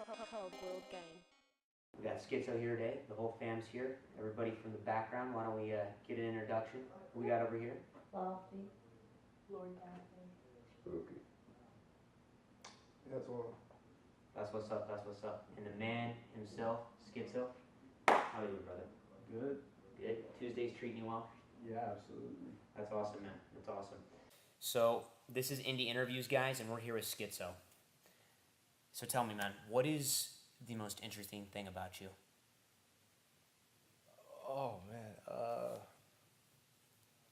World Game. We got Schizo here today. The whole fam's here. Everybody from the background. Why don't we get an introduction? Who we got over here? Lofty. Lord Daphne. Spooky. That's all. That's what's up. That's what's up. And the man himself, Schizo. How are you, brother? Good. Good. Tuesday's treating you well? Yeah, absolutely. That's awesome, man. That's awesome. So, this is Indie Interviews, guys, and we're here with Schizo. So tell me, man, what is the most interesting thing about you? Oh man,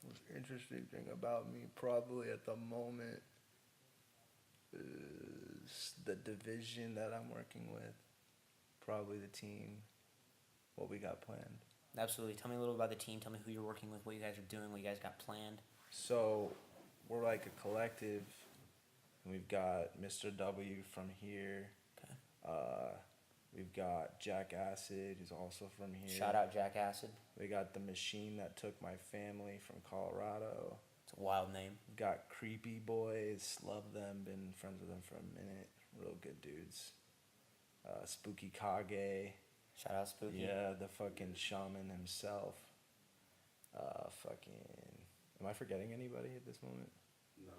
most interesting thing about me probably at the moment is the division that I'm working with, probably the team, what we got planned. Absolutely. Tell me a little about the team. Tell me who you're working with, what you guys are doing, what you guys got planned. So we're like a collective. We've got Mr. W from here. Okay. We've got Jack Acid, who's also from here. Shout out Jack Acid. We got the Machine that took my family from Colorado. It's a wild name. We've got Creepy Boys, love them, been friends with them for a minute. Real good dudes. Spooky Kage. Shout out Spooky. Yeah, the fucking shaman himself. Am I forgetting anybody at this moment? No.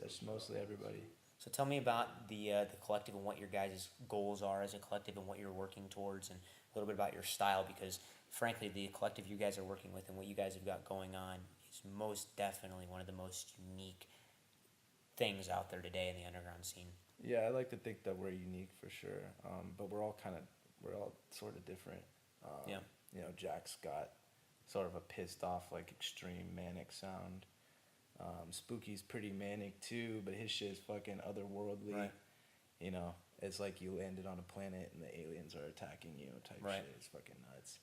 That's mostly everybody. So tell me about the collective and what your guys' goals are as a collective and what you're working towards, and a little bit about your style, because frankly the collective you guys are working with and what you guys have got going on is most definitely one of the most unique things out there today in the underground scene. Yeah, I like to think that we're unique for sure, but we're all sort of different. Yeah. You know, Jack's got sort of a pissed off, like extreme manic sound. Spooky's pretty manic too, but his shit is fucking otherworldly. Right. You know, it's like you landed on a planet and the aliens are attacking you type Right. shit. It's fucking nuts.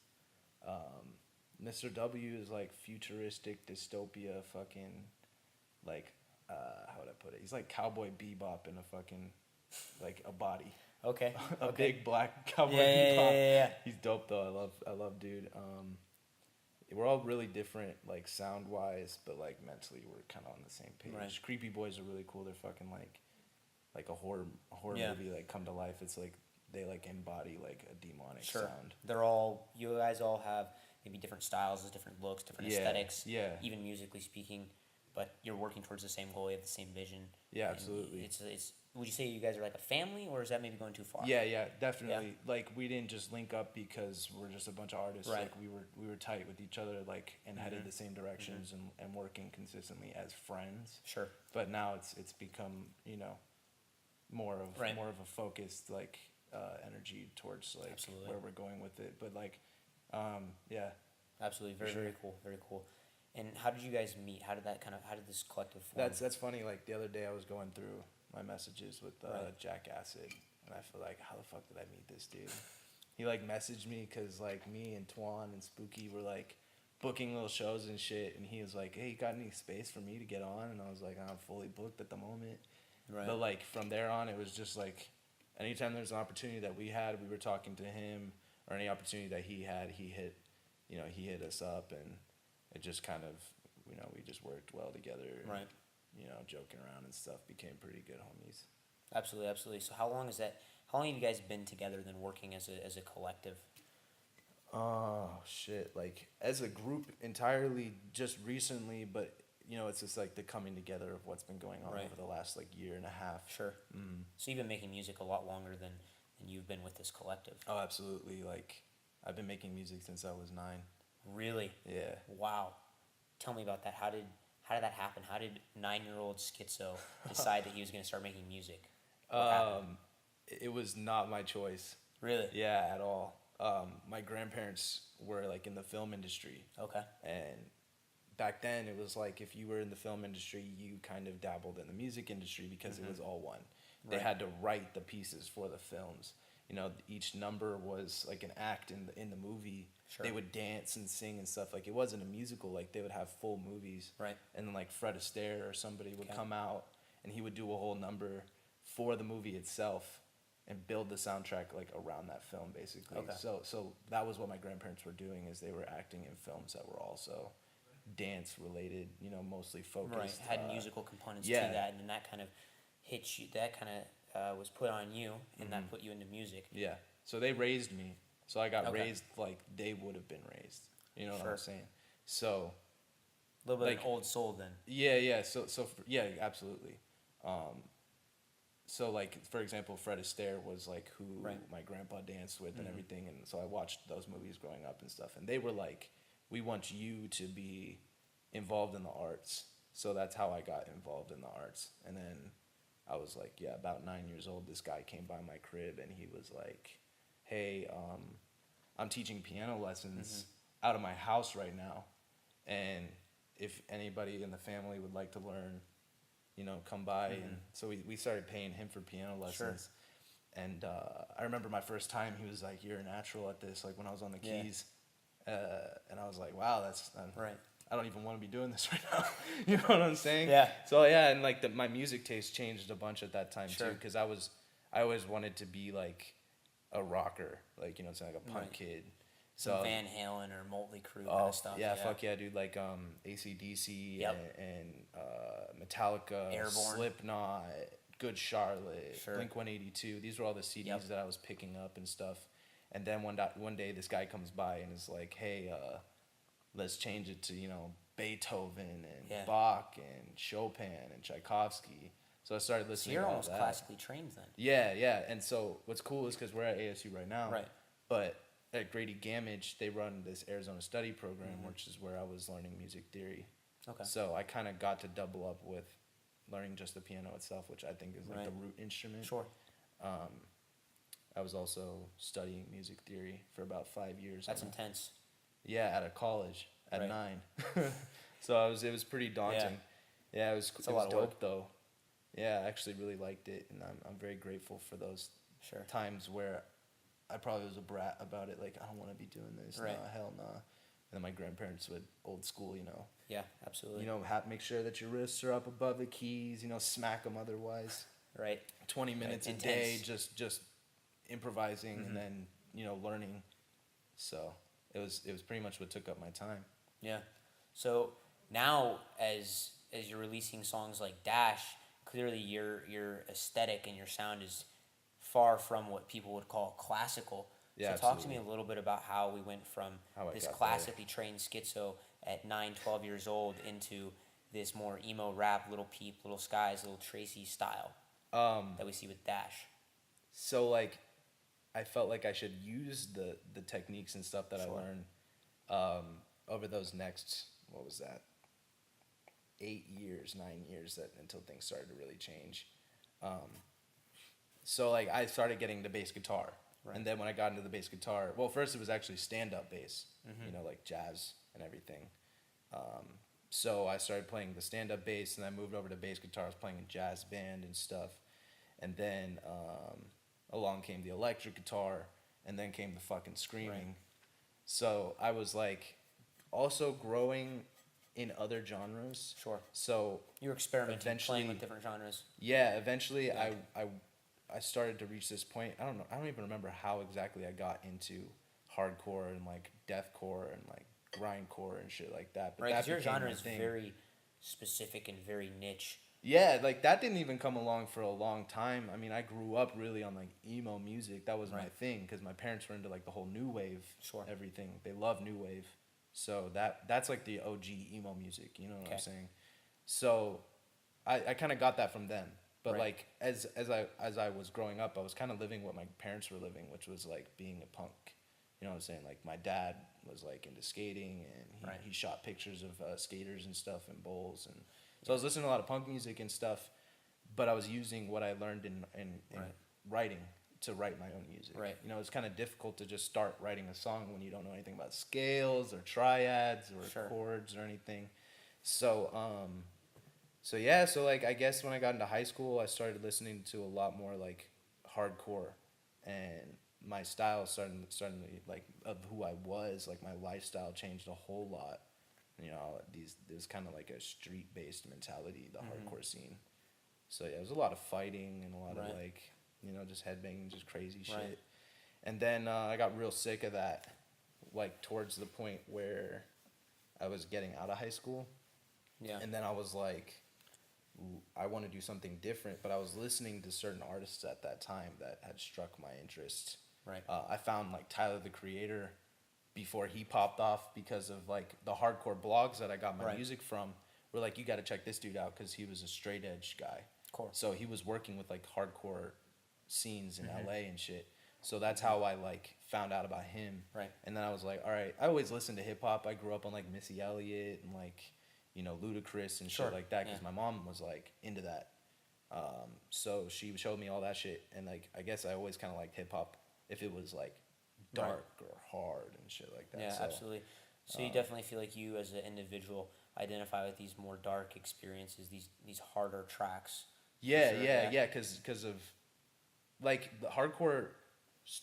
Mr. W is like futuristic dystopia fucking, like, how would I put it? He's like Cowboy Bebop in a fucking, like a body. Okay. A Okay. big black Cowboy Yeah. Bebop. He's dope though. I love dude. We're all really different, like sound wise, but like mentally we're kind of on the same page. Right. Creepy Boys are really cool. They're fucking like a horror Yeah. movie like come to life. It's like they like embody like a demonic Sure. sound. You guys all have maybe different styles, different looks, different Yeah, aesthetics, yeah. even musically speaking, but you're working towards the same goal, you have the same vision. Yeah, And absolutely. It's would you say you guys are like a family, or is that maybe going too far? Yeah, definitely. Like we didn't just link up because we're just a bunch of artists. Right. Like we were tight with each other, like and headed Mhm. the same directions and working consistently as friends. Sure. But now it's become, you know, more of Right. a focused like energy towards like Absolutely. where we're going with it. But like yeah. Absolutely. Very, sure. very cool. Very cool. And how did you guys meet? How did this collective form? That's funny. Like the other day I was going through my messages with Right. Jack Acid, and I feel like, how the fuck did I meet this dude? He like messaged me because like me and Twan and Spooky were like booking little shows and shit, and he was like, hey, you got any space for me to get on? And I was like, I'm fully booked at the moment. Right. But like from there on, it was just like anytime there's an opportunity that we had, we were talking to him, or any opportunity that he had, he hit us up, and it just kind of, you know, we just worked well together. And, Right. you know, joking around and stuff, became pretty good homies. Absolutely, absolutely. So how long have you guys been together then, working as a collective? Oh shit! Like as a group, entirely just recently, but you know, it's just like the coming together of what's been going on Right. over the last like year and a half. Sure. Mm. So you've been making music a lot longer than you've been with this collective. Oh, absolutely. Like I've been making music since I was 9. Really? Yeah. Wow. Tell me about that. How did that happen? How did 9-year-old Schizo decide that he was going to start making music? What happened? It was not my choice. Really? Yeah, at all. My grandparents were like in the film industry. Okay. And back then it was like if you were in the film industry, you kind of dabbled in the music industry because it was all one. They Right. had to write the pieces for the films. You know, each number was like an act in the movie. Sure. They would dance and sing and stuff. Like it wasn't a musical. Like they would have full movies. Right. And then like Fred Astaire or somebody would Okay. come out and he would do a whole number for the movie itself and build the soundtrack like around that film basically. Okay. So that was what my grandparents were doing, is they were acting in films that were also dance related, you know, mostly focused. Right. Had musical components yeah. to that, and then that kind of hit you. That kind of was put on you, and that put you into music. Yeah. So they raised me. So I got Okay. raised like they would have been raised. You know what Sure. I'm saying? So A little bit of Like- an old soul then. yeah. Yeah, absolutely. So like for example, Fred Astaire was like who Right. my grandpa danced with and everything, and so I watched those movies growing up and stuff, and they were like, we want you to be involved in the arts. So that's how I got involved in the arts, and then I was like, yeah, about 9 years old. This guy came by my crib and he was like, hey, I'm teaching piano lessons out of my house right now, and if anybody in the family would like to learn, you know, come by. And so we started paying him for piano lessons. And I remember my first time, he was like, you're a natural at this, like when I was on the Yeah. keys. And I was like, wow, that's, Right. I don't even want to be doing this right now. You know what I'm saying? Yeah. So yeah, and like my music taste changed a bunch at that time Sure. too, because I always wanted to be like a rocker, like, you know, like a punk Right. kid. Some So Van Halen or Motley Crue kind oh of stuff. yeah, fuck yeah, dude, like AC/DC Yep. and Metallica, Airborne. Slipknot, Good Charlotte, Sure. Blink-182. These were all the CDs Yep. that I was picking up and stuff. And then one day this guy comes by and is like, hey, let's change it to, you know, Beethoven and Yeah. Bach and Chopin and Tchaikovsky. So I started So listening you're to all almost that. classically trained then. Yeah. And so what's cool is because we're at ASU right now. Right. But at Grady Gamage, they run this Arizona study program, which is where I was learning music theory. Okay. So I kind of got to double up with learning just the piano itself, which I think is like the Right. root instrument. Sure. I was also studying music theory for about 5 years. That's on a- intense. Yeah, out of college at Right. 9. So it was pretty daunting. Yeah, it was It's a it lot was of work. dope though. Yeah, I actually really liked it, and I'm very grateful for those Sure. times where I probably was a brat about it, like I don't want to be doing this. Right. Nah, hell nah. And then my grandparents would old school, you know, Yeah, absolutely. make sure that your wrists are up above the keys, you know, smack them otherwise. Right. 20 minutes a day, Intense. just improvising and then, you know, learning. So it was pretty much what took up my time. Yeah. So now, as you're releasing songs like Dash, clearly your aesthetic and your sound is far from what people would call classical. Yeah, so talk to me a absolutely. little bit about how we went from How I this got classically trained schizo at 9, 12 years old into this more emo rap, Little Peep, Little Skies, Little Tracy style that we see with Dash. So like, I felt like I should use the techniques and stuff that Sure. I learned over those next, what was that, 9 years until things started to really change. So like I started getting the bass guitar, Right. and then when I got into the bass guitar, well, first it was actually stand-up bass, you know, like jazz and everything. So I started playing the stand-up bass, and I moved over to bass guitar. I was playing in jazz band and stuff, and then along came the electric guitar, and then came the fucking screaming. Right. So I was like also growing in other genres. Sure. So You were experimenting, playing Eventually- with different genres. yeah, eventually Yeah. I started to reach this point. I don't even remember how exactly I got into hardcore and like deathcore and like grindcore and shit like that. But Right, that because your became genre my is thing. very specific and very niche. Yeah, like that didn't even come along for a long time. I mean, I grew up really on like emo music. That was my Right. thing because my parents were into like the whole new wave, Sure. everything. They love new wave, so that's like the OG emo music. You know what I'm Okay. saying? So, I kind of got that from them. But Right. like as I was growing up, I was kind of living what my parents were living, which was like being a punk. You know what I'm saying? Like my dad was like into skating, and Right. he shot pictures of skaters and stuff and bowls, and so I was listening to a lot of punk music and stuff. But I was using what I learned in Right. writing to write my own music. Right. You know, it's kind of difficult to just start writing a song when you don't know anything about scales or triads or Sure. chords or anything. So so like I guess when I got into high school, I started listening to a lot more like hardcore, and my style started to like of who I was, like my lifestyle changed a whole lot. You know, there's kind of like a street based mentality, the hardcore scene. So yeah, it was a lot of fighting and a lot Right. of like, you know, just headbanging, just crazy shit. Right. And then I got real sick of that, like towards the point where I was getting out of high school. Yeah. And then I was like, I want to do something different, but I was listening to certain artists at that time that had struck my interest. Right. I found like Tyler the Creator before he popped off because of like the hardcore blogs that I got my Right. music from were like, you got to check this dude out because he was a straight edge guy. Of course. So he was working with like hardcore scenes in Mhm. LA and shit. So that's how I like found out about him. Right. And then I was like, all right, I always listened to hip hop. I grew up on like Missy Elliott and like, you know, Ludacris and Sure. shit like that because Yeah. my mom was like into that. So she showed me all that shit. And like, I guess I always kind of liked hip hop if it was like dark or hard and shit like that. Yeah, So, absolutely. So you definitely feel like you as an individual identify with these more dark experiences, these harder tracks. Yeah, sure, yeah, yeah. yeah, because of like the hardcore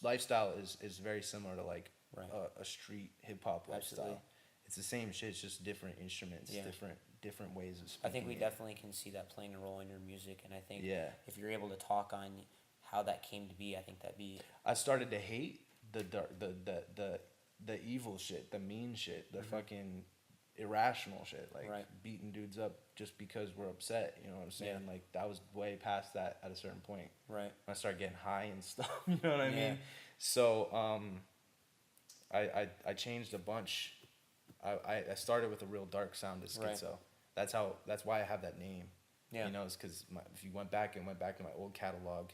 lifestyle is very similar to like Right. a street hip hop lifestyle. Absolutely. It's the same shit. It's just different instruments, Yeah. different ways of speaking. I think we it. definitely can see that playing a role in your music, and I think Yeah. if you're able to talk on how that came to be, I think that'd be I started to hate the dark, the evil shit, the mean shit, the fucking irrational shit, like Mm-hmm. Right. beating dudes up just because we're upset. You know what I'm saying? Yeah. Like that was way past that at a certain point. right. When I started getting high and stuff. You know what I Yeah. mean? So I changed a bunch. I started with a real dark sound as Right. Schizo. That's why I have that name. Yeah. You know, it's because if you went back to my old catalog,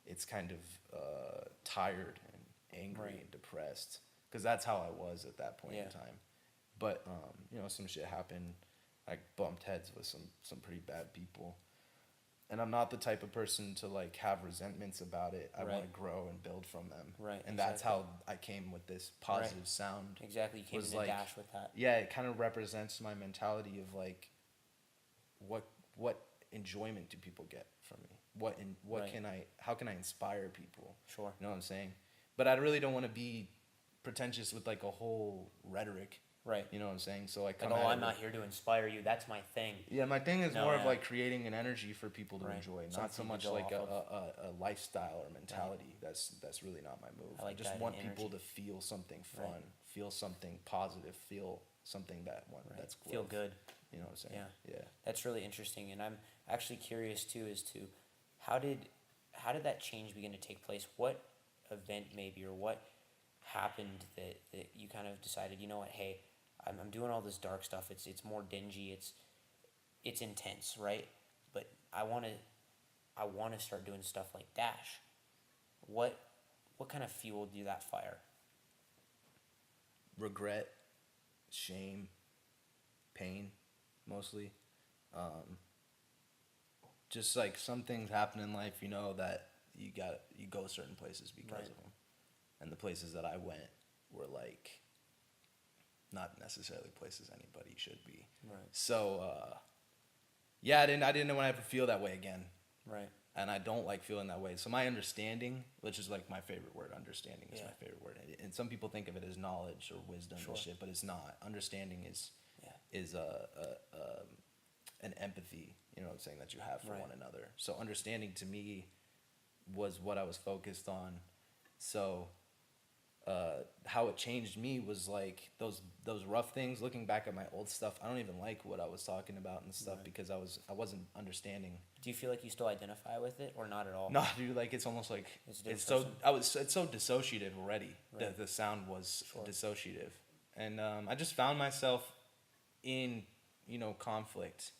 it's kind of tired and angry Right. and depressed because that's how I was at that point Yeah. in time. But you know, some shit happened. I bumped heads with some pretty bad people. And I'm not the type of person to like have resentments about it. I want Right. to grow and build from them. Right, And that's exactly. how I came with this positive sound. Exactly. You came Was in like- a dash with that. Yeah, it kind of represents my mentality of like what enjoyment do people get from me? What Right. how can I inspire people? Sure. You know what I'm saying? But I really don't want to be pretentious with like a whole rhetoric. Right. You know what I'm saying? So I Like, come oh, at I'm it not with- here to inspire you. That's my thing. Yeah, my thing is No, more yeah. of like creating an energy for people to Right. enjoy, Something not so to much go like off a lifestyle or mentality. That's really not my move. I like just that want energy. people to feel something fun, Right. feel something positive, feel something that Right. that's Feel growth. good. You know what I'm saying? Yeah. Yeah. That's really interesting, and I'm actually curious too as to how did that change begin to take place? What event maybe or what happened that you kind of decided, you know what, hey, I'm doing all this dark stuff. It's more dingy. It's intense, right? But I want to start doing stuff like Dash. What kind of fueled you that fire? Regret, shame, pain, mostly. Just like some things happen in life, you know, that you go certain places because Right. of them, and the places that I went were like not necessarily places anybody should be. Right. So yeah, I didn't want to ever feel that way again, Right. and I don't like feeling that way. So my understanding, which is like my favorite word, understanding is Yeah. my favorite word, and some people think of it as knowledge or wisdom Sure. and shit, but it's not. Understanding is Yeah. an empathy, you know what I'm saying, that you have for Right. one another. So understanding to me was what I was focused on. So how it changed me was like those rough things. Looking back at my old stuff, I don't even like what I was talking about and stuff Right. because I wasn't understanding. Do you feel like you still identify with it or not at all? No, dude, like it's almost like It's a different it's so it's so dissociative already. Right. The sound was Sure. dissociative, and I just found myself in conflict,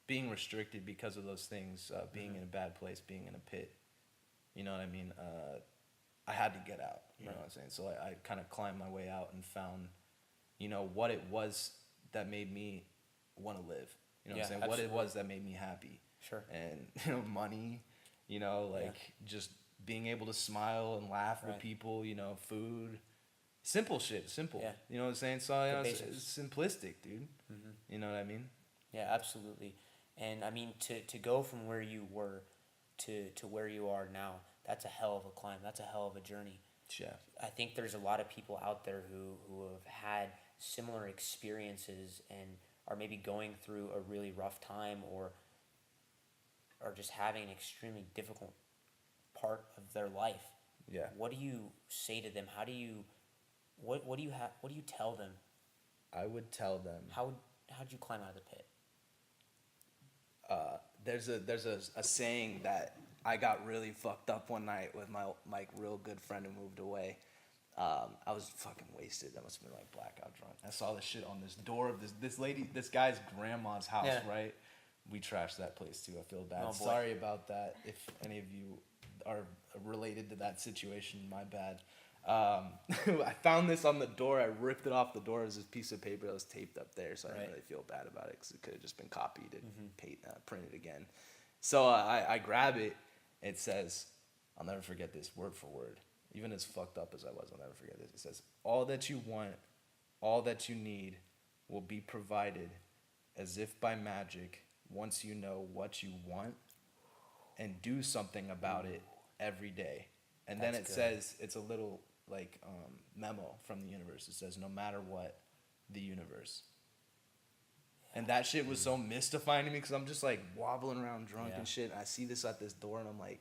being restricted because of those things, being in a bad place, being in a pit. You know what I mean? I had to get out. You know Right. what I'm saying? So I kind of climbed my way out and found, what it was that made me want to live. You know what I'm Yeah, saying? What it absolutely. was that made me happy. Sure. And money, just being able to smile and laugh with Right. people, food, simple shit, simple. Yeah. You know what I'm saying? So it's simplistic, dude. Mhm. You know what I mean? Yeah, absolutely. And I mean, to go from where you were to where you are now, that's a hell of a climb. That's a hell of a journey. Yeah. I think there's a lot of people out there who have had similar experiences and are maybe going through a really rough time or just having an extremely difficult part of their life. Yeah. What do you say to them? How do you what do you tell them? I would tell them. How'd you climb out of the pit? there's a saying that I got really fucked up one night with my real good friend who moved away. I was fucking wasted. I must have been like blackout drunk. I saw this shit on this door of this guy's grandma's house, Yeah. right? We trashed that place too. I feel bad. Oh, boy. Sorry about that. If any of you are related to that situation, my bad. I found this on the door. I ripped it off the door. It was this piece of paper that was taped up there, so I didn't Right. really feel bad about it because it could have just been copied and printed again. So I grab it. It says, I'll never forget this word for word. Even as fucked up as I was, I'll never forget this. It says, all that you want, all that you need will be provided as if by magic once you know what you want and do something about it every day. And then it That's good. says, it's a little like memo from the universe. It says, no matter what, the universe. And that shit was so mystifying to me because I'm just like wobbling around drunk Yeah. and shit. And I see this at this door and I'm like,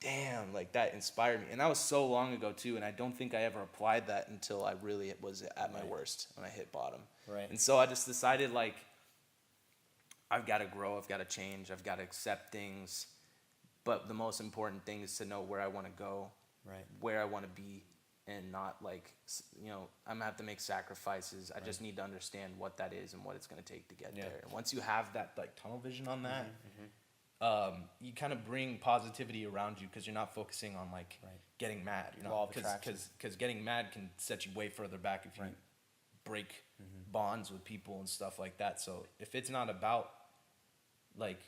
damn, like that inspired me. And that was so long ago too. And I don't think I ever applied that until I really was at my Right. worst when I hit bottom. Right. And so I just decided like, I've got to grow, I've got to change, I've got to accept things. But the most important thing is to know where I want to go, Right. where I want to be, and not like, I'm gonna have to make sacrifices. I just need to understand what that is and what it's gonna take to get Yeah. there. And once you have that like tunnel vision on that, Mm-hmm. you kind of bring positivity around you because you're not focusing on like Right. getting mad. You're Law not of attraction. because getting mad can set you way further back if you Right. break bonds with people and stuff like that. So if it's not about like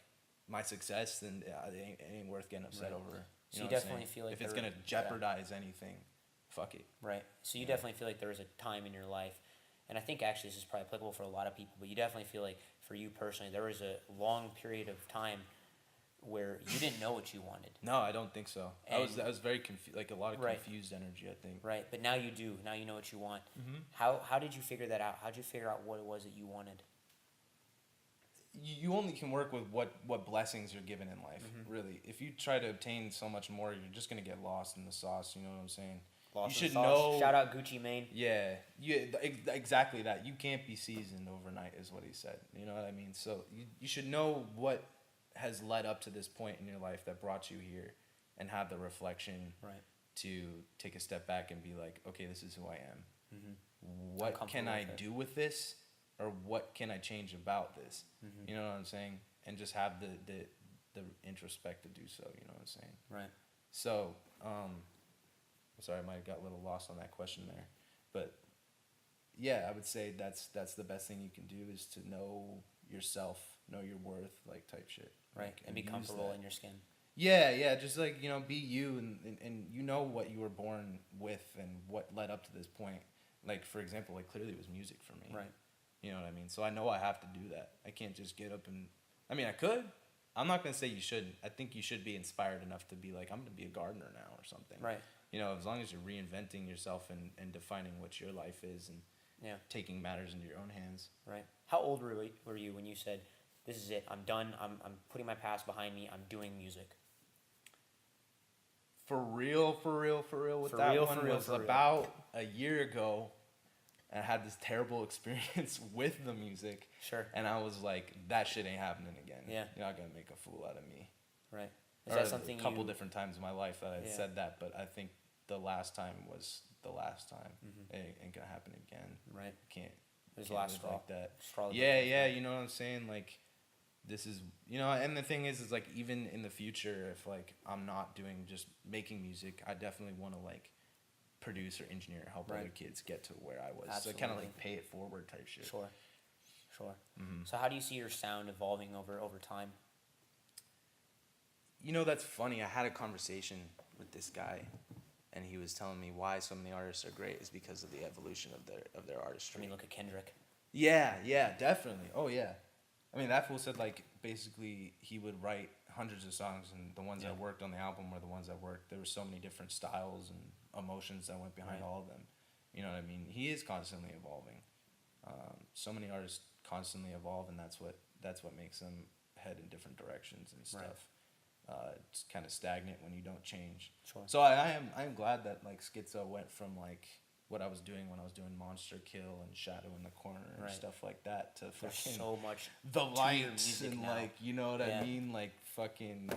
my success, then it ain't worth getting upset Right. over. So you know what I'm definitely saying? feel like if it's there- gonna jeopardize anything, fuck it. Right. So you Yeah. definitely feel like there was a time in your life, and I think actually this is probably applicable for a lot of people, but you definitely feel like for you personally, there was a long period of time where you didn't know what you wanted. No, I don't think so. I was And- very confused, like a lot of Right. confused energy. I think. Right. But now you do. Now you know what you want. Mm-hmm. How did you figure that out? How did you figure out what it was that you wanted? You only can work with what blessings you're given in life. Mhm. Really, if you try to obtain so much more, you're just gonna get lost in the sauce. You know what I'm saying? Lost You in should the sauce. know- Shout out Gucci Mane. Yeah, exactly that. You can't be seasoned overnight, is what he said. You know what I mean? So you should know what has led up to this point in your life that brought you here, and have the reflection Right. to take a step back and be like, okay, this is who I am. Mm-hmm. What comfortable can I with it. do with this, or what can I change about this? Mhm. You know what I'm saying? And just have the introspect to do so. You know what I'm saying? Right. So, I'm sorry, I might have got a little lost on that question there, but yeah, I would say that's the best thing you can do is to know yourself, know your worth, like type shit. Right. Like, And be use comfortable that. in your skin. Yeah, just like, be you and you know what you were born with and what led up to this point. Like, for example, like clearly it was music for me. Right. You know what I mean? So I know I have to do that. I can't just get up and, I mean, I could. I'm not going to say you shouldn't. I think you should be inspired enough to be like, I'm going to be a gardener now or something. Right. As long as you're reinventing yourself and defining what your life is and Yeah. taking matters into your own hands. Right. How old were you when you said, "This is it. I'm done. I'm putting my past behind me. I'm doing music." For real with For that real, one for real, was for real. about a year ago. And I had this terrible experience with the music. Sure. And I was like, that shit ain't happening again. Yeah. You're not going to make a fool out of me. Right. Is Or that something a couple you? different times in my life that I Yeah. said that, but I think the last time was the last time. Mhm. It ain't going to happen again. Right. Can't. It was can't the last live straw. like that. Straw that Yeah, broke the yeah, camel's you know what I'm saying? Like, this is, and the thing is like, even in the future, if like I'm not doing just making music, I definitely want to like produce or engineer, help Right. other kids get to where I was. So Absolutely. kind of like pay it forward type shit. Sure. Sure. Mhm. So how do you see your sound evolving over time? That's funny. I had a conversation with this guy, and he was telling me why so many artists are great is because of the evolution of their I artistry. mean, look at Kendrick. Yeah, definitely. Oh, yeah. I mean, that fool said, like, basically he would write hundreds of songs, and the ones Yeah. that worked on the album were the ones that worked. There were so many different styles and emotions that went behind Right. all of them. You know what I mean? He is constantly evolving. So many artists constantly evolve, and that's what makes them head in different directions and Right. stuff. It's kind of stagnant when you don't change. Sure. So I am glad that like Schizo went from like what I was doing when I was doing Monster Kill and Shadow in the Corner and Right. stuff like that to There's fucking so much the to your lights music and now. like, you know what Yeah. I mean, like fucking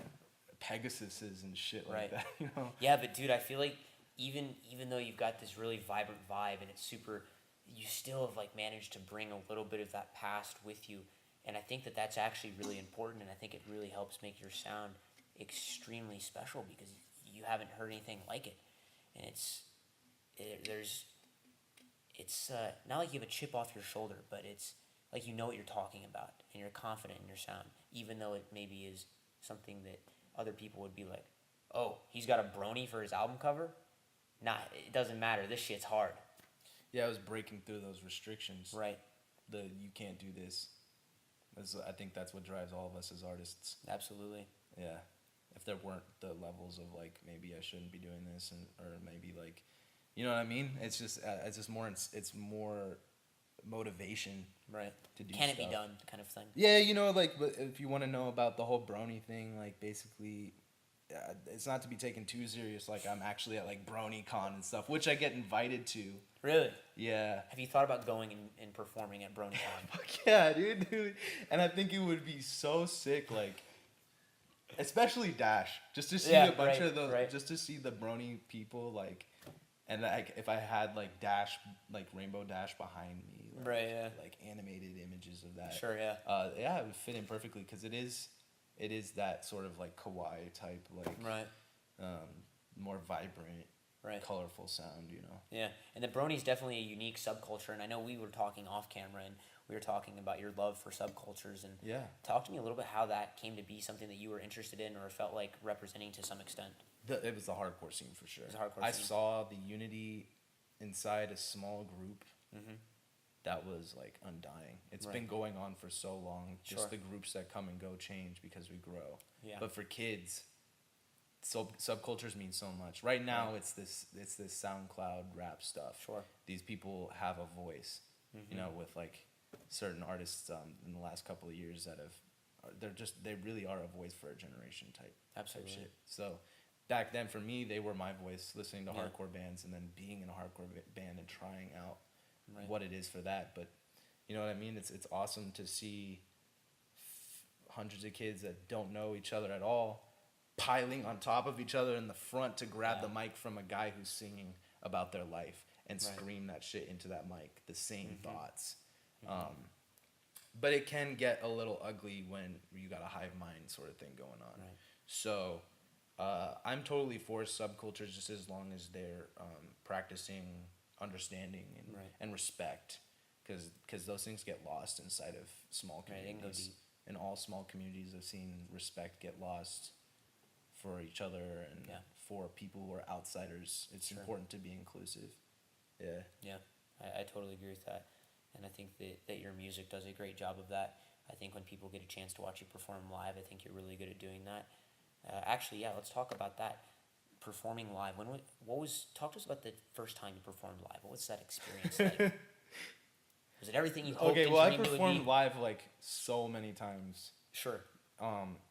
Pegasuses and shit like Right. that, you know. Yeah, but dude, I feel like even though you've got this really vibrant vibe and it's super, you still have like managed to bring a little bit of that past with you, and I think that that's actually really important, and I think it really helps make your sound extremely special because you haven't heard anything like it, and it's not like you have a chip off your shoulder, but it's like you know what you're talking about and you're confident in your sound, even though it maybe is something that other people would be like, oh, he's got a brony for his album cover? Nah, it doesn't matter. This shit's hard. Yeah, I was breaking through those restrictions. Right. The you can't do this. I think that's what drives all of us as artists. Absolutely. Yeah. If there weren't the levels of like maybe I shouldn't be doing this or maybe like, you know what I mean? It's just more it's more motivation Right. to do Can it be stuff. done kind of thing. Yeah, you know, like, but if you want to know about the whole brony thing, like, basically, it's not to be taken too serious. Like, I'm actually at, like, BronyCon and stuff, which I get invited to. Really? Yeah. Have you thought about going and performing at BronyCon? Fuck yeah, dude. And I think it would be so sick, like, especially Dash. Just to see Yeah, a bunch right, of those, right. just to see the brony people, like, and, like, if I had, like, Dash, like, Rainbow Dash behind me. Like, Right, yeah. Like, animated images of that. Sure, yeah. Yeah, it would fit in perfectly because it is that sort of like kawaii type, like Right. more vibrant, Right. colorful sound, you know. Yeah, and the brony is definitely a unique subculture, and I know we were talking off camera, and we were talking about your love for subcultures, and Yeah. talk to me a little bit how that came to be something that you were interested in or felt like representing to some extent. It was the hardcore scene for sure. It was a hardcore I scene. saw the unity inside a small group Mm-hmm. that was like undying. It's Right. been going on for so long. Just Sure. the groups that come and go change because we grow. Yeah. But for kids, subcultures mean so much. Right now, Right. it's this SoundCloud rap stuff. Sure. These people have a voice, Mhm. you know, with like certain artists in the last couple of years that have, they really are a voice for a generation type Absolutely. shit. So back then for me, they were my voice, listening to Yeah. hardcore bands and then being in a hardcore band and trying out Right. what it is for that. But you know what I mean? It's awesome to see hundreds of kids that don't know each other at all piling on top of each other in the front to grab Yeah. the mic from a guy who's singing about their life and Right. scream that shit into that mic, the same Mhm. thoughts. But it can get a little ugly when you got a hive mind sort of thing going on. Right. So I'm totally for subcultures just as long as they're practicing understanding and, Right. and respect, because those things get lost inside of small Right, they can go communities. deep. In all small communities, I've seen respect get lost for each other and Yeah. for people who are outsiders. It's Sure. important to be inclusive. Yeah. Yeah, I totally agree with that. And I think that your music does a great job of that. I think when people get a chance to watch you perform live, I think you're really good at doing that. Actually, yeah, let's talk about that. Performing live. Talk to us about the first time you performed live. What was that experience like? Was it everything you hoped Okay, and well, I dreamed it would performed be? live like so many times, Sure.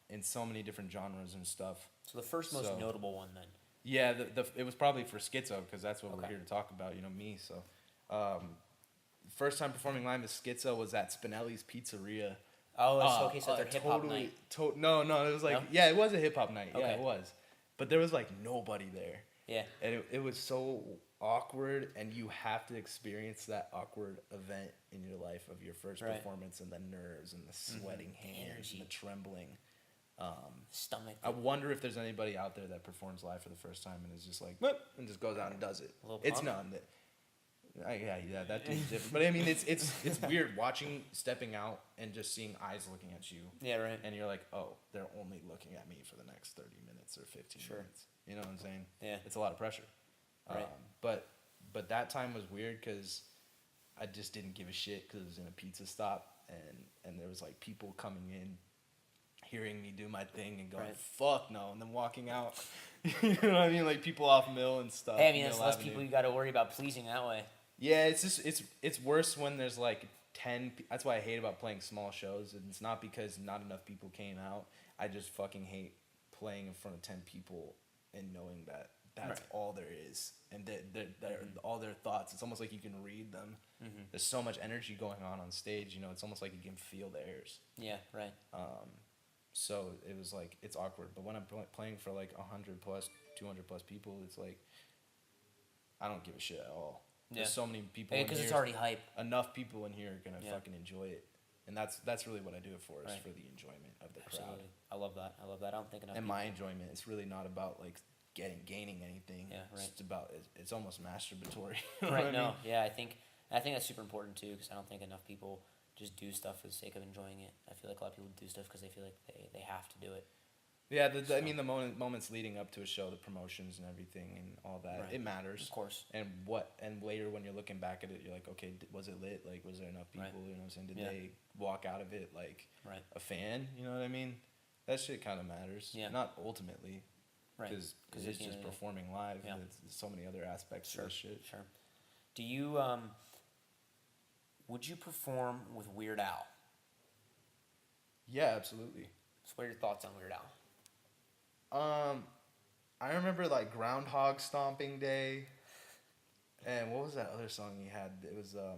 in so many different genres and stuff. So the first most So- notable one then. Yeah, it was probably for Schizo because that's what we're Okay. here to talk about. You know me. So, first time performing live with Schizo was at Spinelli's Pizzeria. Oh, it's okay, so their hip hop night. No, it was like No? yeah, it was a hip hop night. Yeah, Okay. it was, but there was like nobody there, Yeah. and it was so awkward. And you have to experience that awkward event in your life of your first Right. performance and the nerves and the sweating hands Energy. and the trembling. Stomach. I wonder if there's anybody out there that performs live for the first time and is just like, "Whoop," and just goes out and does it. A little It's punk? none. Yeah, that dude's different. But I mean, it's weird watching, stepping out, and just seeing eyes looking at you, Yeah, right. and you're like, oh, they're only looking at me for the next 30 minutes or 15 Sure. minutes. You know what I'm saying? Yeah. It's a lot of pressure. Right. But that time was weird because I just didn't give a shit because it was in a pizza stop, and there was like people coming in, hearing me do my thing and going, Right. fuck no, and then walking out. You know what I mean? Like people off Mill and stuff. Hey, I mean, that's Mill less Avenue. people you got to worry about pleasing that way. Yeah, it's just it's worse when there's like 10. That's why I hate about playing small shows. And it's not because not enough people came out. I just fucking hate playing in front of 10 people and knowing that that's all there is, and they're all their thoughts. It's almost like you can read them. There's so much energy going on stage. You know, it's almost like you can feel theirs. Yeah, right. So it was like, it's awkward. But when I'm playing for like 100 plus, 200 plus people, it's like, I don't give a shit at all. Yeah. There's so many people in Because here. it's already hype. Enough people in here are going to Yeah. fucking enjoy it. And that's really what I do it for, is Right. for the enjoyment of the Absolutely. crowd. I love that. I don't think enough. And people- my enjoyment, it's really not about like gaining anything. Yeah, right. It's about, it's almost masturbatory. You know what Right. I No. mean? Yeah. I think that's super important too, because I don't think enough people just do stuff for the sake of enjoying it. I feel like a lot of people do stuff because they feel like they have to do it. Yeah, I mean, the moments leading up to a show, the promotions and everything and all that, Right. it matters. Of course. And later when you're looking back at it, you're like, okay, was it lit? Like, was there enough people? Right. You know what I'm saying? Did Yeah. they walk out of it like Right. a fan? You know what I mean? That shit kind of matters. Yeah. Not ultimately, Right. because at it's the end just of the day- performing live. Yeah. There's so many other aspects to this shit. Sure. Do you would you perform with Weird Al? Yeah, absolutely. So what are your thoughts on Weird Al? I remember like Groundhog Stomping Day, and what was that other song he had? It was a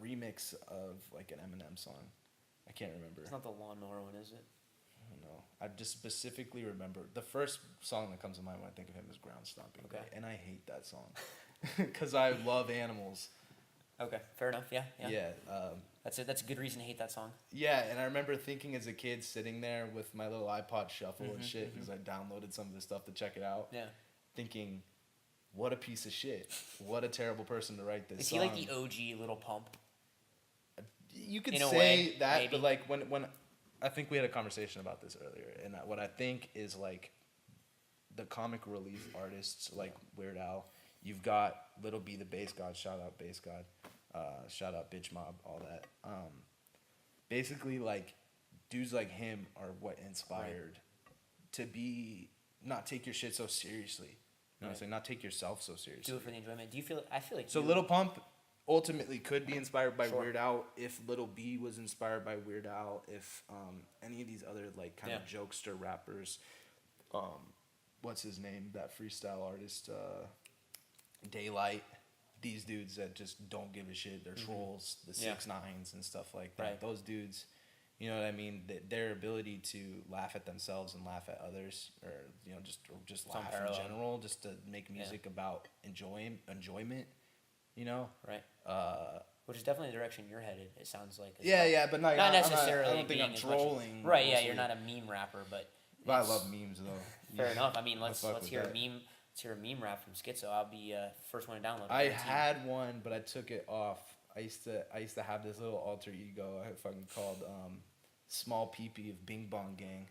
remix of like an Eminem song. I can't remember. It's not the Lawnmower one, is it? I don't know. I just specifically remember the first song that comes to mind when I think of him is Ground Stomping Okay. Day, and I hate that song because I love animals. Okay, fair enough. Yeah. Yeah. That's it. That's a good reason to hate that song. Yeah, and I remember thinking as a kid sitting there with my little iPod Shuffle and shit because I downloaded some of the stuff to check it out. Yeah. Thinking, what a piece of shit! What a terrible person to write this Is song. he like the OG Little Pump? You could in a say way, that, maybe? but like when I think we had a conversation about this earlier, and what I think is like the comic relief artists like Weird Al. You've got Little B the Bass God, shout out Bass God, shout out Bitch Mob, all that. Basically, like dudes like him are what inspired to be not take your shit so seriously. You know what I'm saying? Not take yourself so seriously. Do it for the enjoyment. Do you feel? I feel like So you- Little Pump ultimately could be inspired by Sure. Weird Al if Little B was inspired by Weird Al, if any of these other like kind of Yeah. jokester rappers, what's his name, that freestyle artist, Daylight, these dudes that just don't give a shit, they're trolls, the Yeah. 6ix9ines and stuff like that. Right. Those dudes, you know what I mean? Their ability to laugh at themselves and laugh at others, or you know, just laugh in unparalleled. general, just to make music about enjoyment. You know, right. Which is definitely the direction you're headed. It sounds like. as Yeah, well. yeah, but not Not I'm necessarily. I don't think being I'm as much- trolling. Right. Yeah, mostly. you're not a meme rapper, but. But I it's- love memes though. Fair Yeah. enough. I mean, I let's fuck with hear a that. meme. Let's hear a meme rap from Schizo. I'll be first one to download it. I guarantee. had one, but I took it off. I used to have this little alter ego I fucking called Small Pee-Pee of Bing Bong Gang,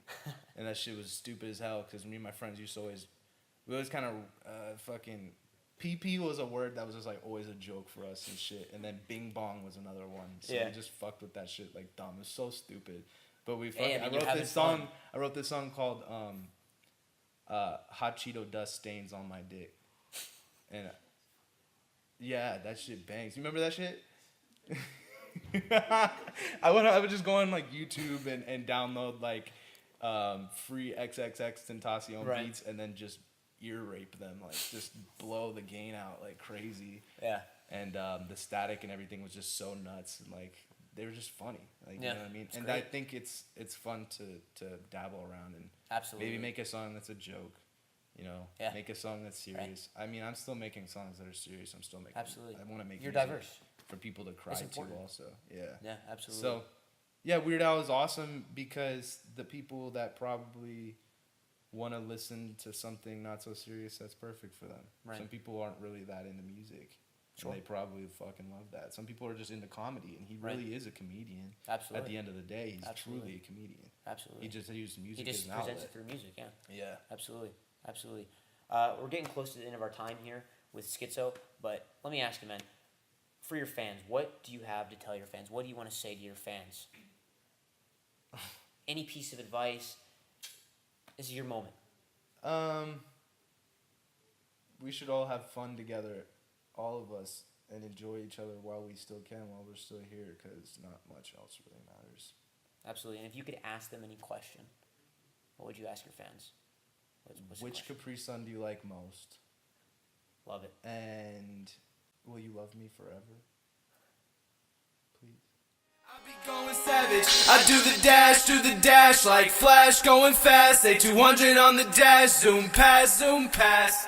and that shit was stupid as hell because me and my friends used to we always kind of fucking Pee-Pee was a word that was just like always a joke for us and shit, and then Bing Bong was another one. So Yeah. we just fucked with that shit like dumb. It was so stupid, but we Hey, fucking. I mean, I you're wrote having this song. fun. I wrote this song called Hot Cheeto Dust Stains on My Dick, and yeah, that shit bangs. You remember that shit? I would just go on like YouTube and download like free XXX Tentacion Right. beats and then just ear rape them, like just blow the gain out like crazy. Yeah. And the static and everything was just so nuts, and like they were just funny, like Yeah, you know what I mean. it's And great. I think it's fun to dabble around and Absolutely. maybe make a song that's a joke, you know. Yeah. Make a song that's serious. I mean, I'm still making songs that are serious. I'm still making. Absolutely. I want to make. You're music diverse. for people to cry It's to important. also. Yeah. Yeah. Absolutely. So, yeah, Weird Al is awesome because the people that probably want to listen to something not so serious, that's perfect for them. Right. Some people aren't really that into music. Sure. And they probably fucking love that. Some people are just into comedy, and he Right. really is a comedian. Absolutely. At the end of the day, he's Absolutely. truly a comedian. Absolutely. He just uses music He as just an presents outlet. it through music. Yeah. Yeah. Absolutely. Absolutely. We're getting close to the end of our time here with Schizo, but let me ask you, man, for your fans, what do you have to tell your fans? What do you want to say to your fans? Any piece of advice? This is your moment. We should all have fun together, all of us, and enjoy each other while we still can, while we're still here, because not much else really matters. Absolutely. And if you could ask them any question, what would you ask your fans? What's the Which question? Capri Sun do you like most? Love it. And will you love me forever? Please. I be going savage. I do the dash like Flash, going fast. Say 200 on the dash, zoom past, zoom past.